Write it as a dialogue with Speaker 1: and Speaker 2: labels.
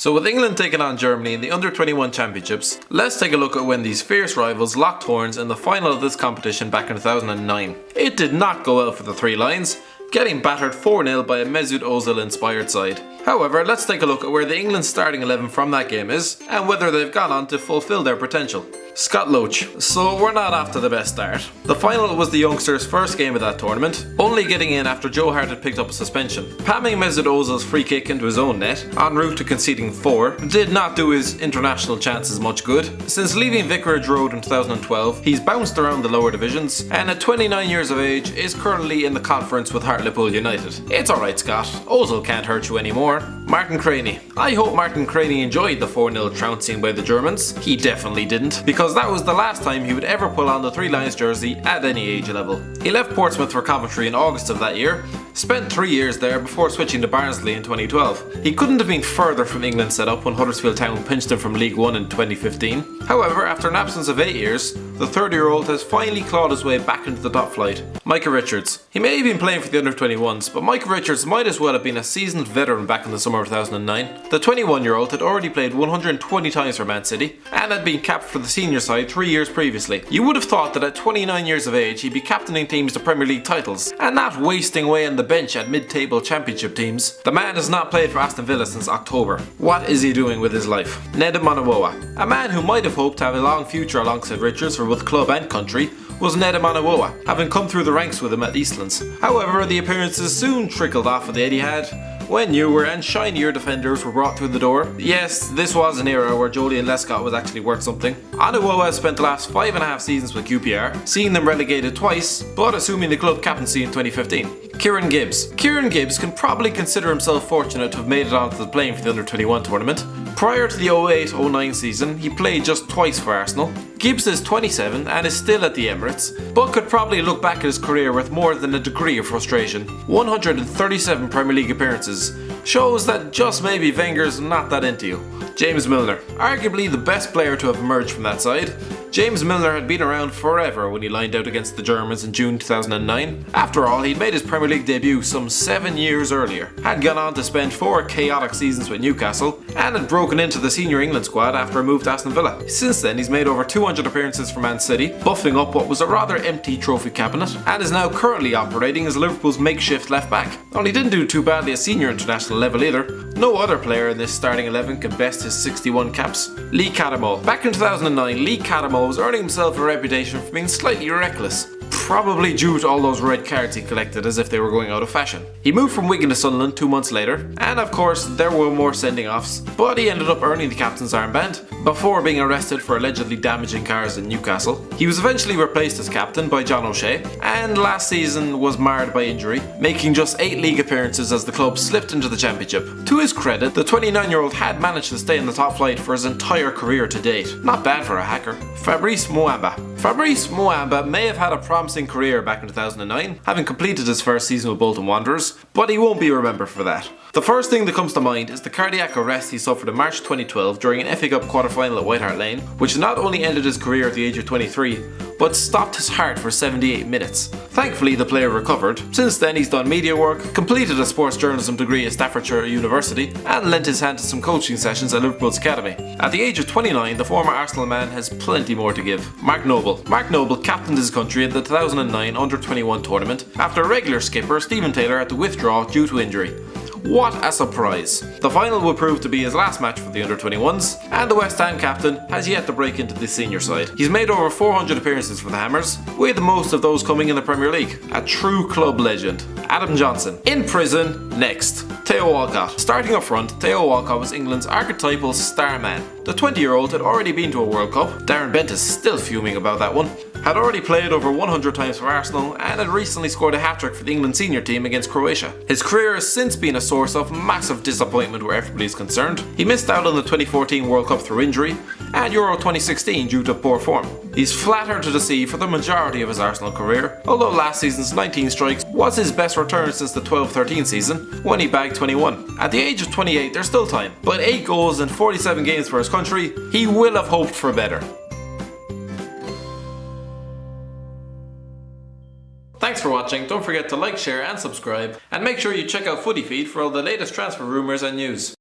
Speaker 1: So with England taking on Germany in the Under-21 Championships, let's take a look at when these fierce rivals locked horns in the final of this competition back in 2009. It did not go well for the Three Lions, getting battered 4-0 by a Mesut Ozil inspired side. However, let's take a look at where the England starting 11 from that game is, and whether they've gone on to fulfil their potential. Scott Loach. So we're not off to the best start. The final was the youngsters' first game of that tournament, only getting in after Joe Hart had picked up a suspension. Palming Mesut Ozil's free kick into his own net, en route to conceding 4, did not do his international chances much good. Since leaving Vicarage Road in 2012, he's bounced around the lower divisions, and at 29 years of age is currently in the conference with Hartlepool United. It's alright, Scott. Ozil can't hurt you anymore. Martin Craney. I hope Martin Craney enjoyed the 4-0 trouncing by the Germans. He definitely didn't, because that was the last time he would ever pull on the Three Lions jersey at any age level. He left Portsmouth for Coventry in August of that year, spent 3 years there before switching to Barnsley in 2012. He couldn't have been further from England's setup when Huddersfield Town pinched him from League One in 2015. However, after an absence of 8 years, the 30-year-old has finally clawed his way back into the top flight. Micah Richards. He may have been playing for the Under-21s, but Micah Richards might as well have been a seasoned veteran back in the summer of 2009. The 21-year-old had already played 120 times for Man City, and had been capped for the senior side 3 years previously. You would have thought that at 29 years of age he'd be captaining teams to Premier League titles, and not wasting away on the bench at mid-table championship teams. The man has not played for Aston Villa since October. What is he doing with his life? Manowa. A man who might have hoped to have a long future alongside Richards for both club and country was Manowa, having come through the ranks with him at Eastlands. However, the appearances soon trickled off of the Etihad when newer and shinier defenders were brought through the door. Yes, this was an era where Julian Lescott was actually worth something. Manowa spent the last 5.5 seasons with QPR, seeing them relegated twice, but assuming the club captaincy in 2015. Kieran Gibbs. Kieran Gibbs can probably consider himself fortunate to have made it onto the plane for the Under-21 tournament. Prior to the 08-09 season, he played just twice for Arsenal. Gibbs is 27 and is still at the Emirates, but could probably look back at his career with more than a degree of frustration. 137 Premier League appearances shows that just maybe Wenger's not that into you. James Milner. Arguably the best player to have emerged from that side, James Milner had been around forever when he lined out against the Germans in June 2009. After all, he'd made his Premier League debut some 7 years earlier, had gone on to spend 4 chaotic seasons with Newcastle, and had broken into the senior England squad after a move to Aston Villa. Since then, he's made over 200 appearances for Man City, buffing up what was a rather empty trophy cabinet, and is now currently operating as Liverpool's makeshift left back. Well, he didn't do too badly at senior international level either. No other player in this starting 11 can best his 61 caps. Lee Cattermole. Back in 2009, Lee Cattermole was earning himself a reputation for being slightly reckless, probably due to all those red cards he collected as if they were going out of fashion. He moved from Wigan to Sunderland 2 months later, and of course there were more sending offs, but he ended up earning the captain's armband before being arrested for allegedly damaging cars in Newcastle. He was eventually replaced as captain by John O'Shea, and last season was marred by injury, making just 8 league appearances as the club slipped into the championship. To his credit, the 29-year-old had managed to stay in the top flight for his entire career to date. Not bad for a hacker. Fabrice Muamba. Fabrice Muamba may have had a promising career back in 2009, having completed his first season with Bolton Wanderers, but he won't be remembered for that. The first thing that comes to mind is the cardiac arrest he suffered in March 2012 during an FA Cup quarter-final at White Hart Lane, which not only ended his career at the age of 23, but stopped his heart for 78 minutes. Thankfully, the player recovered. Since then, he's done media work, completed a sports journalism degree at Staffordshire University, and lent his hand to some coaching sessions at Liverpool's academy. At the age of 29, the former Arsenal man has plenty more to give. Mark Noble. Mark Noble captained his country in the 2009 Under-21 tournament after regular skipper Stephen Taylor had to withdraw due to injury. What a surprise. The final will prove to be his last match for the Under-21s, and the West Ham captain has yet to break into the senior side. He's made over 400 appearances for the Hammers, with most of those coming in the Premier League. A true club legend. Adam Johnson. In prison, next. Theo Walcott. Starting up front, Theo Walcott was England's archetypal star man. The 20-year-old had already been to a World Cup. Darren Bent is still fuming about that one. Had already played over 100 times for Arsenal, and had recently scored a hat-trick for the England senior team against Croatia. His career has since been a source of massive disappointment where everybody's concerned. He missed out on the 2014 World Cup through injury, and Euro 2016 due to poor form. He's flattered to the sea for the majority of his Arsenal career, although last season's 19 strikes was his best return since the 12-13 season, when he bagged 21. At the age of 28, there's still time, but 8 goals in 47 games for his country, he will have hoped for better. Thanks for watching, don't forget to like, share and subscribe, and make sure you check out Footy Feed for all the latest transfer rumours and news.